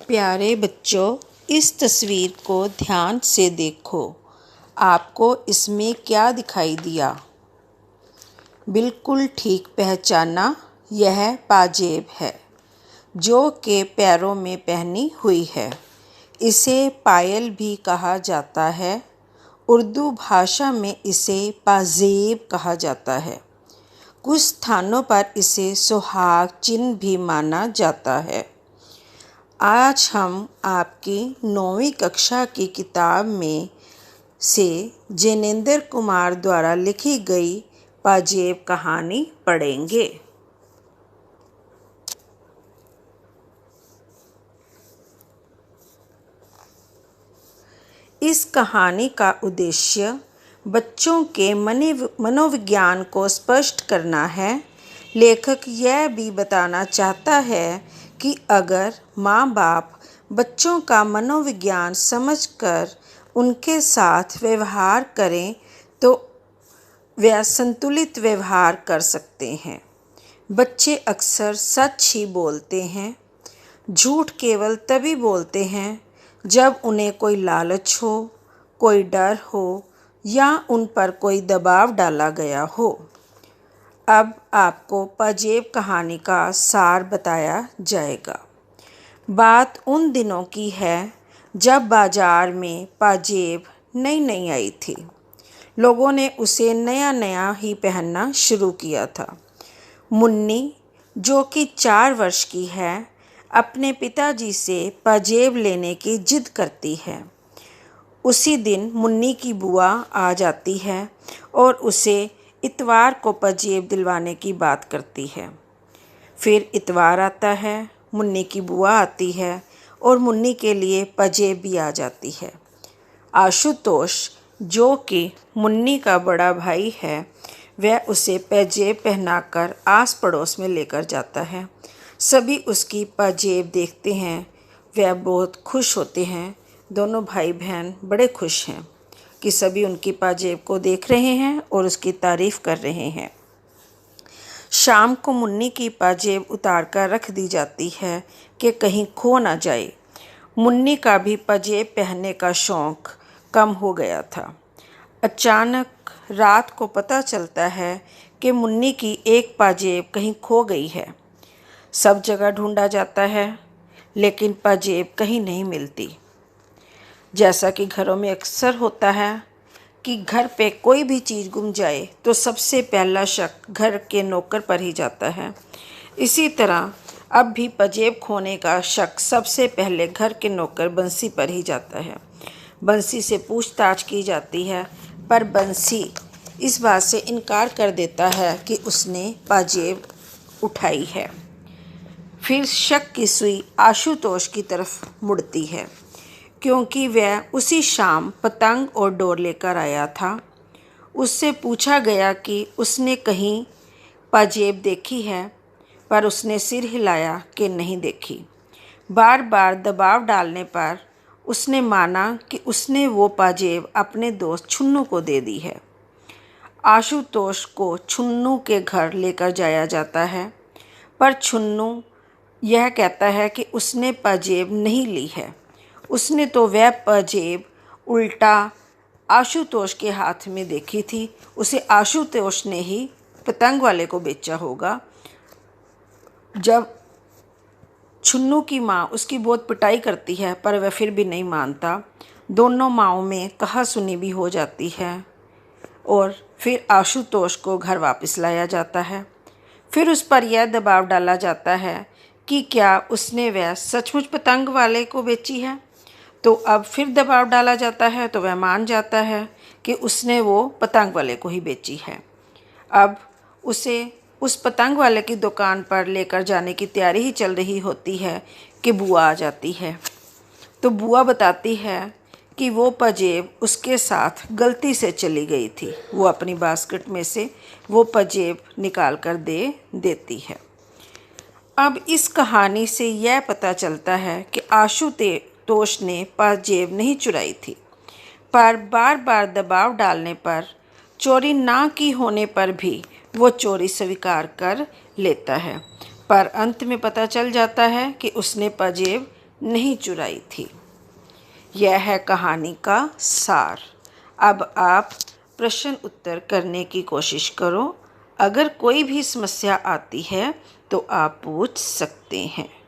प्यारे बच्चों, इस तस्वीर को ध्यान से देखो। आपको इसमें क्या दिखाई दिया? बिल्कुल ठीक पहचाना, यह पाजेब है जो के पैरों में पहनी हुई है। इसे पायल भी कहा जाता है। उर्दू भाषा में इसे पाजेब कहा जाता है। कुछ स्थानों पर इसे सुहाग चिन्ह भी माना जाता है। आज हम आपकी 9वीं कक्षा की किताब में से जैनेंद्र कुमार द्वारा लिखी गई पाजेब कहानी पढ़ेंगे। इस कहानी का उद्देश्य बच्चों के मनोविज्ञान को स्पष्ट करना है। लेखक यह भी बताना चाहता है कि अगर माँ बाप बच्चों का मनोविज्ञान समझकर उनके साथ व्यवहार करें तो वे संतुलित व्यवहार कर सकते हैं। बच्चे अक्सर सच ही बोलते हैं। झूठ केवल तभी बोलते हैं जब उन्हें कोई लालच हो, कोई डर हो या उन पर कोई दबाव डाला गया हो। अब आपको पाजेब कहानी का सार बताया जाएगा। बात उन दिनों की है जब बाजार में पाजेब नई नई आई थी। लोगों ने उसे नया नया ही पहनना शुरू किया था। मुन्नी, जो कि 4 वर्ष की है, अपने पिताजी से पाजेब लेने की जिद करती है। उसी दिन मुन्नी की बुआ आ जाती है और उसे इतवार को पाजेब दिलवाने की बात करती है। फिर इतवार आता है, मुन्नी की बुआ आती है और मुन्नी के लिए पाजेब भी आ जाती है। आशुतोष, जो कि मुन्नी का बड़ा भाई है, वह उसे पाजेब पहनाकर आस पड़ोस में लेकर जाता है। सभी उसकी पाजेब देखते हैं। वह बहुत खुश होते हैं। दोनों भाई बहन बड़े खुश हैं कि सभी उनकी पाजेब को देख रहे हैं और उसकी तारीफ़ कर रहे हैं। शाम को मुन्नी की पाजेब उतार कर रख दी जाती है कि कहीं खो ना जाए। मुन्नी का भी पाजेब पहनने का शौक़ कम हो गया था। अचानक रात को पता चलता है कि मुन्नी की एक पाजेब कहीं खो गई है। सब जगह ढूंढा जाता है लेकिन पाजेब कहीं नहीं मिलती। जैसा कि घरों में अक्सर होता है कि घर पे कोई भी चीज़ गुम जाए तो सबसे पहला शक घर के नौकर पर ही जाता है। इसी तरह अब भी पाजेब खोने का शक सबसे पहले घर के नौकर बंसी पर ही जाता है। बंसी से पूछताछ की जाती है पर बंसी इस बात से इनकार कर देता है कि उसने पाजेब उठाई है। फिर शक की सुई आशुतोष की तरफ मुड़ती है क्योंकि वह उसी शाम पतंग और डोर लेकर आया था। उससे पूछा गया कि उसने कहीं पाजेब देखी है, पर उसने सिर हिलाया कि नहीं देखी। बार बार दबाव डालने पर उसने माना कि उसने वो पाजेब अपने दोस्त छुन्नू को दे दी है। आशुतोष को छुन्नू के घर लेकर जाया जाता है, पर छुन्नू यह कहता है कि उसने पाजेब नहीं ली है। उसने तो वह पाजेब उल्टा आशुतोष के हाथ में देखी थी। उसे आशुतोष ने ही पतंग वाले को बेचा होगा। जब छुन्नू की माँ उसकी बहुत पिटाई करती है पर वह फिर भी नहीं मानता। दोनों माँओं में कहा-सुनी भी हो जाती है और फिर आशुतोष को घर वापस लाया जाता है। फिर उस पर यह दबाव डाला जाता है कि क्या उसने वह सचमुच पतंग वाले को बेची है। तो अब फिर दबाव डाला जाता है तो वह मान जाता है कि उसने वो पतंग वाले को ही बेची है। अब उसे उस पतंग वाले की दुकान पर लेकर जाने की तैयारी ही चल रही होती है कि बुआ आ जाती है। तो बुआ बताती है कि वो पाजेब उसके साथ गलती से चली गई थी। वो अपनी बास्केट में से वो पाजेब निकाल कर दे देती है। अब इस कहानी से यह पता चलता है कि आशुतोष ने पाजेब नहीं चुराई थी, पर बार बार दबाव डालने पर, चोरी ना की होने पर भी वो चोरी स्वीकार कर लेता है। पर अंत में पता चल जाता है कि उसने पाजेब नहीं चुराई थी। यह है कहानी का सार। अब आप प्रश्न उत्तर करने की कोशिश करो। अगर कोई भी समस्या आती है तो आप पूछ सकते हैं।